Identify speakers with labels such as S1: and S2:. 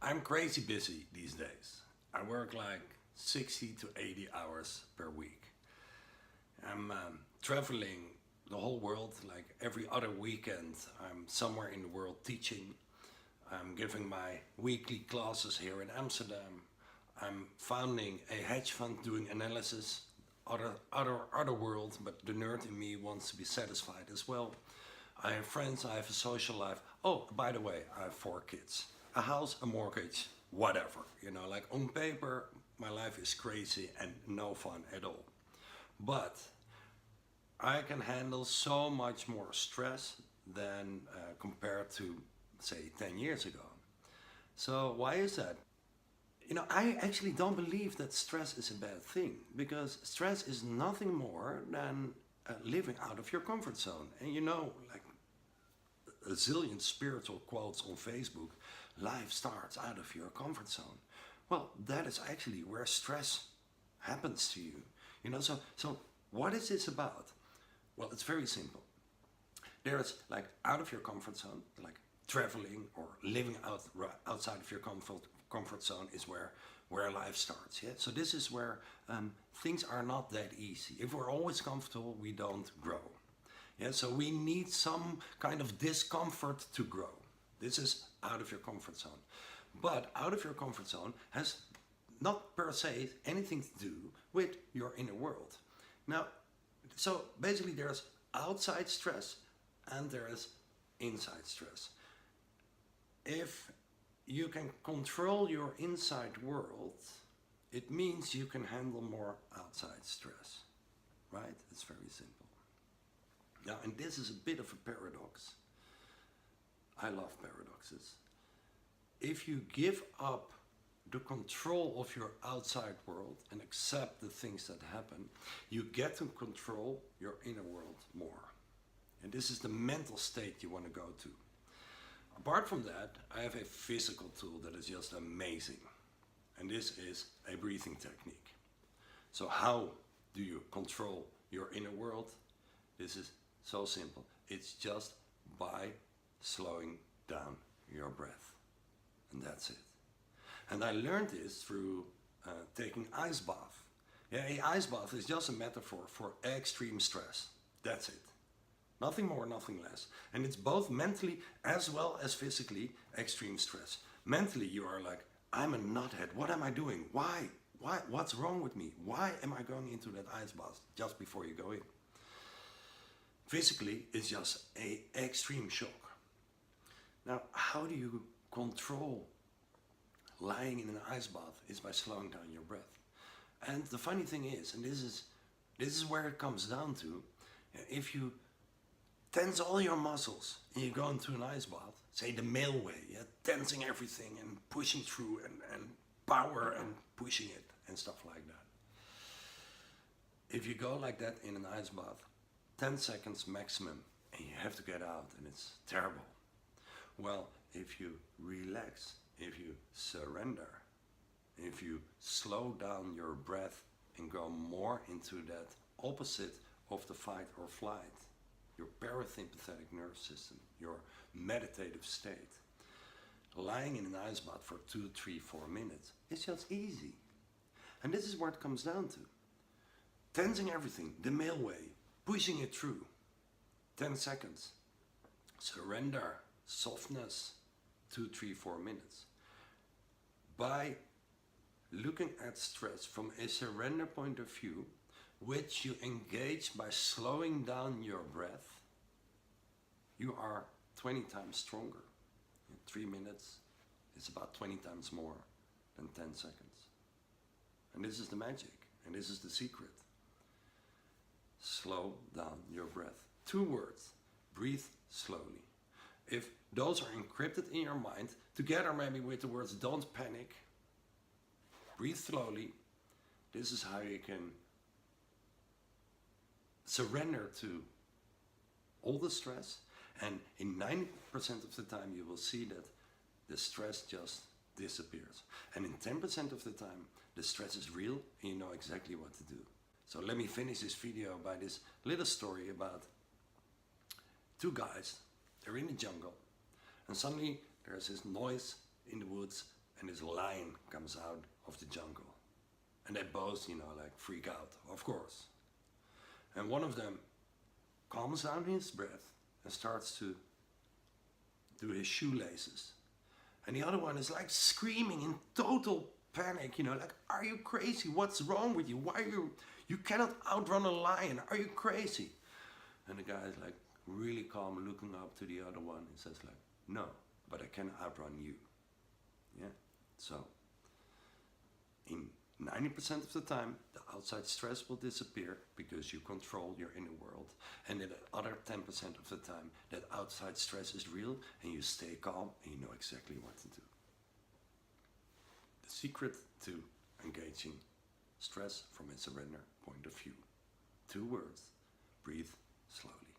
S1: I'm crazy busy these days. I work like 60 to 80 hours per week. I'm traveling the whole world, like every other weekend. I'm somewhere in the world teaching. I'm giving my weekly classes here in Amsterdam. I'm founding a hedge fund doing analysis. Other world, but the nerd in me wants to be satisfied as well. I have friends, I have a social life. Oh, by the way, I have 4 kids. A house, a mortgage, whatever. You know, like on paper, my life is crazy and no fun at all. But I can handle so much more stress than compared to, say, 10 years ago. So why is that? You know, I actually don't believe that stress is a bad thing, because stress is nothing more than living out of your comfort zone. And you know, like a zillion spiritual quotes on Facebook, life starts out of your comfort zone. Well, that is actually where stress happens to you. You know, so what is this about? Well, it's very simple. There is like out of your comfort zone, like traveling or living outside of your comfort zone is where life starts. Yeah. So this is where things are not that easy. If we're always comfortable, we don't grow. Yeah. So we need some kind of discomfort to grow. This is out of your comfort zone. But out of your comfort zone has not per se anything to do with your inner world. Now, so basically there's outside stress and there is inside stress. If you can control your inside world, it means you can handle more outside stress, right? It's very simple. Now, and this is a bit of a paradox. I love paradoxes. If you give up the control of your outside world and accept the things that happen, you get to control your inner world more. And this is the mental state you want to go to. Apart from that, I have a physical tool that is just amazing. And this is a breathing technique. So how do you control your inner world? This is so simple. It's just by slowing down your breath. And that's it. And I learned this through taking ice bath. Yeah, an ice bath is just a metaphor for extreme stress. That's it. Nothing more, nothing less. And it's both mentally as well as physically extreme stress. Mentally, you are like, I'm a nuthead. What am I doing? Why? What's wrong with me? Why am I going into that ice bath just before you go in? Physically, it's just an extreme shock. Now, how do you control lying in an ice bath? Is by slowing down your breath. And the funny thing is, and this is where it comes down to, if you tense all your muscles and you go into an ice bath, say the male way, yeah, tensing everything and pushing through and power and pushing it and stuff like that. If you go like that in an ice bath, 10 seconds maximum, and you have to get out, and it's terrible. Well, if you relax, if you surrender, if you slow down your breath and go more into that opposite of the fight or flight, your parasympathetic nerve system, your meditative state, lying in an ice bath for 2, 3, 4 minutes, it's just easy. And this is what it comes down to. Tensing everything, the male way, pushing it through. 10 seconds. Surrender, softness, 2, 3, 4 minutes. By looking at stress from a surrender point of view, which you engage by slowing down your breath, you are 20 times stronger. In 3 minutes, it's about 20 times more than 10 seconds. And this is the magic, and this is the secret. Slow down your breath. 2 words, breathe slowly. If those are encrypted in your mind, together maybe with the words don't panic, breathe slowly, this is how you can surrender to all the stress, and in 90% of the time you will see that the stress just disappears. And in 10% of the time the stress is real and you know exactly what to do. So let me finish this video by this little story about 2 guys. They're in the jungle and suddenly there's this noise in the woods and this lion comes out of the jungle. And they both, like freak out, of course. And one of them calms down his breath and starts to do his shoelaces. And the other one is like screaming in total panic, like, are you crazy? What's wrong with you? Why are you cannot outrun a lion. Are you crazy? And the guy is like really calm, looking up to the other one and says like, no, but I can outrun you. Yeah. So in 90% of the time, the outside stress will disappear because you control your inner world. And in the other 10% of the time, that outside stress is real and you stay calm and you know exactly what to do. The secret to engaging stress from a surrender point of view. 2 words: breathe slowly.